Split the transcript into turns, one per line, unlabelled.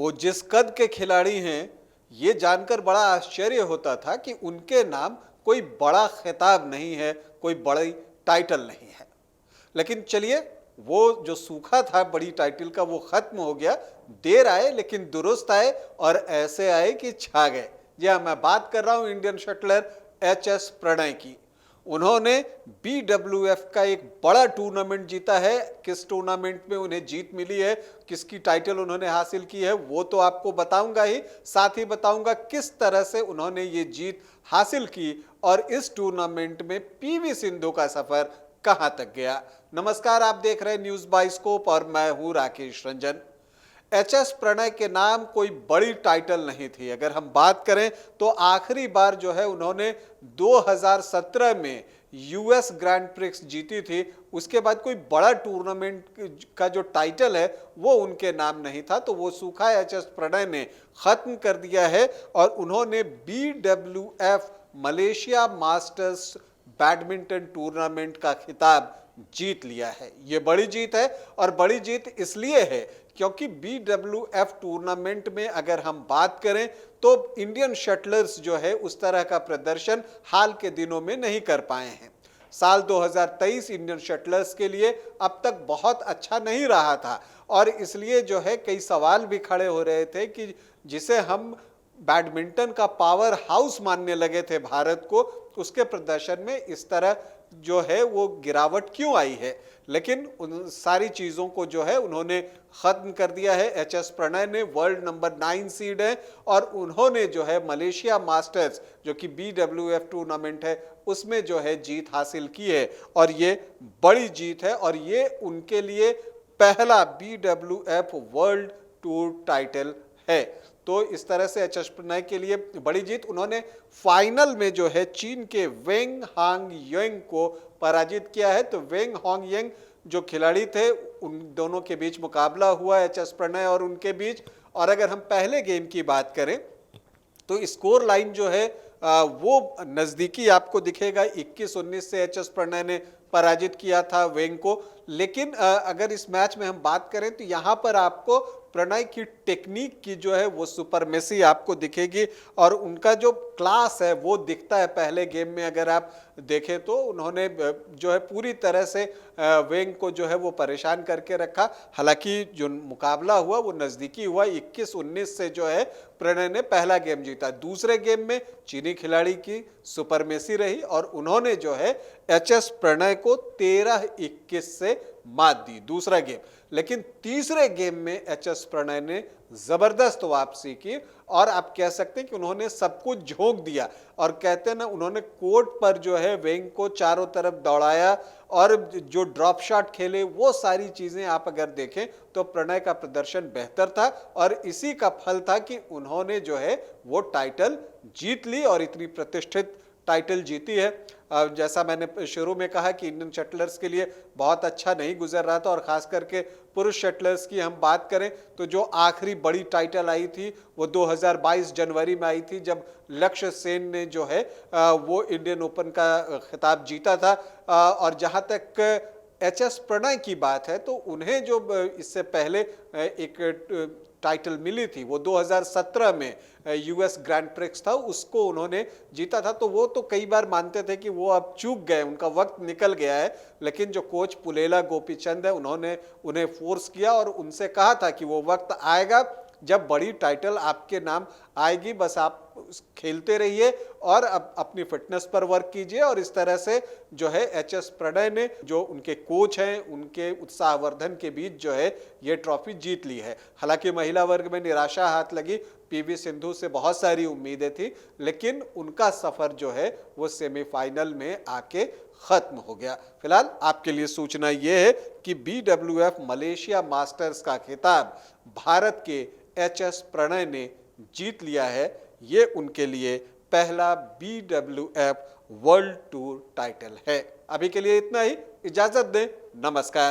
वो जिस कद के खिलाड़ी हैं, ये जानकर बड़ा आश्चर्य होता था कि उनके नाम कोई बड़ा खिताब नहीं है, कोई बड़ी टाइटल नहीं है। लेकिन चलिए, वो जो सूखा था बड़ी टाइटल का वो खत्म हो गया। देर आए लेकिन दुरुस्त आए, और ऐसे आए कि छा गए। जी हाँ, मैं बात कर रहा हूं इंडियन शटलर एच.एस. प्रणय की। उन्होंने BWF का एक बड़ा टूर्नामेंट जीता है। किस टूर्नामेंट में उन्हें जीत मिली है, किसकी टाइटल उन्होंने हासिल की है, वो तो आपको बताऊंगा ही, साथ ही बताऊंगा किस तरह से उन्होंने ये जीत हासिल की और इस टूर्नामेंट में PV सिंधु का सफर कहां तक गया। नमस्कार, आप देख रहे हैं न्यूज बाइस्कोप और मैं हूं राकेश रंजन। एच.एस. प्रणय के नाम कोई बड़ी टाइटल नहीं थी। अगर हम बात करें तो आखिरी बार जो है उन्होंने 2017 में US ग्रैंड प्रिक्स जीती थी। उसके बाद कोई बड़ा टूर्नामेंट का जो टाइटल है वो उनके नाम नहीं था, तो वो सूखा एच.एस. प्रणय ने खत्म कर दिया है और उन्होंने BWF Malaysia masters badminton tournament का खिताब जीत लिया है। ये बड़ी जीत है, और बड़ी जीत इसलिए है क्योंकि BWF टूर्नामेंट में अगर हम बात करें तो इंडियन शटलर्स जो है उस तरह का प्रदर्शन हाल के दिनों में नहीं कर पाए हैं। साल 2023 इंडियन शटलर्स के लिए अब तक बहुत अच्छा नहीं रहा था, और इसलिए जो है कई सवाल भी खड़े हो रहे थे कि जिसे हम बैडमिंटन का पावर हाउस मानने लगे थे भारत को, उसके प्रदर्शन में इस तरह जो है वो गिरावट क्यों आई है। लेकिन उन सारी चीज़ों को जो है उन्होंने ख़त्म कर दिया है। एच.एस. प्रणय ने वर्ल्ड नंबर 9 सीड है, और उन्होंने जो है मलेशिया मास्टर्स जो कि BWF टूर्नामेंट है उसमें जो है जीत हासिल की है, और ये बड़ी जीत है, और ये उनके लिए पहला BWF वर्ल्ड टूर टाइटल है। तो इस तरह से एच.एस. प्रणय के लिए बड़ी जीत। उन्होंने फाइनल में जो है चीन के वेंग हांगयेंग को पराजित किया है। तो वेंग हांगयेंग जो खिलाड़ी थे, उन दोनों के बीच मुकाबला हुआ एच.एस. प्रणय और उनके बीच। और अगर हम पहले गेम की बात करें तो स्कोर लाइन जो है वो नज़दीकी आपको दिखेगा। 21-19 से एच.एस. प्रणय ने पराजित किया था वेंग को। लेकिन अगर इस मैच में हम बात करें तो यहाँ पर आपको प्रणय की टेक्निक की जो है वो सुपरमेसी आपको दिखेगी, और उनका जो क्लास है वो दिखता है। पहले गेम में अगर आप देखें तो उन्होंने जो है पूरी तरह से वेंग को जो है वो परेशान करके रखा। हालांकि जो मुकाबला हुआ वो नज़दीकी हुआ, 21-19 से जो है प्रणय ने पहला गेम जीता। दूसरे गेम में चीनी खिलाड़ी की सुपरमेसी रही, और उन्होंने जो है एच.एस. प्रणय को 13-21 से मात दी दूसरा गेम। लेकिन तीसरे गेम में एच.एस. प्रणय ने जबरदस्त वापसी की, और आप कह सकते हैं कि उन्होंने सब कुछ झोंक दिया। और कहते हैं ना, उन्होंने कोर्ट पर जो है वेंग को चारों तरफ दौड़ाया, और जो ड्रॉप शॉट खेले वो सारी चीजें आप अगर देखें तो प्रणय का प्रदर्शन बेहतर था, और इसी का फल था कि उन्होंने जो है वो टाइटल जीत ली, और इतनी प्रतिष्ठित टाइटल जीती है। जैसा मैंने शुरू में कहा कि इंडियन शटलर्स के लिए बहुत अच्छा नहीं गुजर रहा था, और खास करके पुरुष शटलर्स की हम बात करें तो जो आखिरी बड़ी टाइटल आई थी वो 2022 जनवरी में आई थी, जब लक्ष्य सेन ने जो है वो इंडियन ओपन का खिताब जीता था। और जहाँ तक एच.एस. प्रणय की बात है तो उन्हें जो इससे पहले एक टाइटल मिली थी वो 2017 में US ग्रैंड प्रिक्स था, उसको उन्होंने जीता था। तो वो तो कई बार मानते थे कि वो अब चूक गए, उनका वक्त निकल गया है। लेकिन जो कोच पुलेला गोपीचंद है उन्होंने उन्हें फोर्स किया और उनसे कहा था कि वो वक्त आएगा जब बड़ी टाइटल आपके नाम आएगी, बस आप खेलते रहिए और अब अपनी फिटनेस पर वर्क कीजिए। और इस तरह से जो है एच.एस. प्रणय ने जो उनके कोच हैं उनके उत्साहवर्धन के बीच जो है ये ट्रॉफी जीत ली है। हालांकि महिला वर्ग में निराशा हाथ लगी, PV सिंधु से बहुत सारी उम्मीदें थी, लेकिन उनका सफर जो है वो सेमीफाइनल में आके खत्म हो गया। फिलहाल आपके लिए सूचना यह है कि BWF मलेशिया मास्टर्स का खिताब भारत के एच.एस. प्रणय ने जीत लिया है। ये उनके लिए पहला BWF वर्ल्ड टूर टाइटल है। अभी के लिए इतना ही, इजाजत दें, नमस्कार।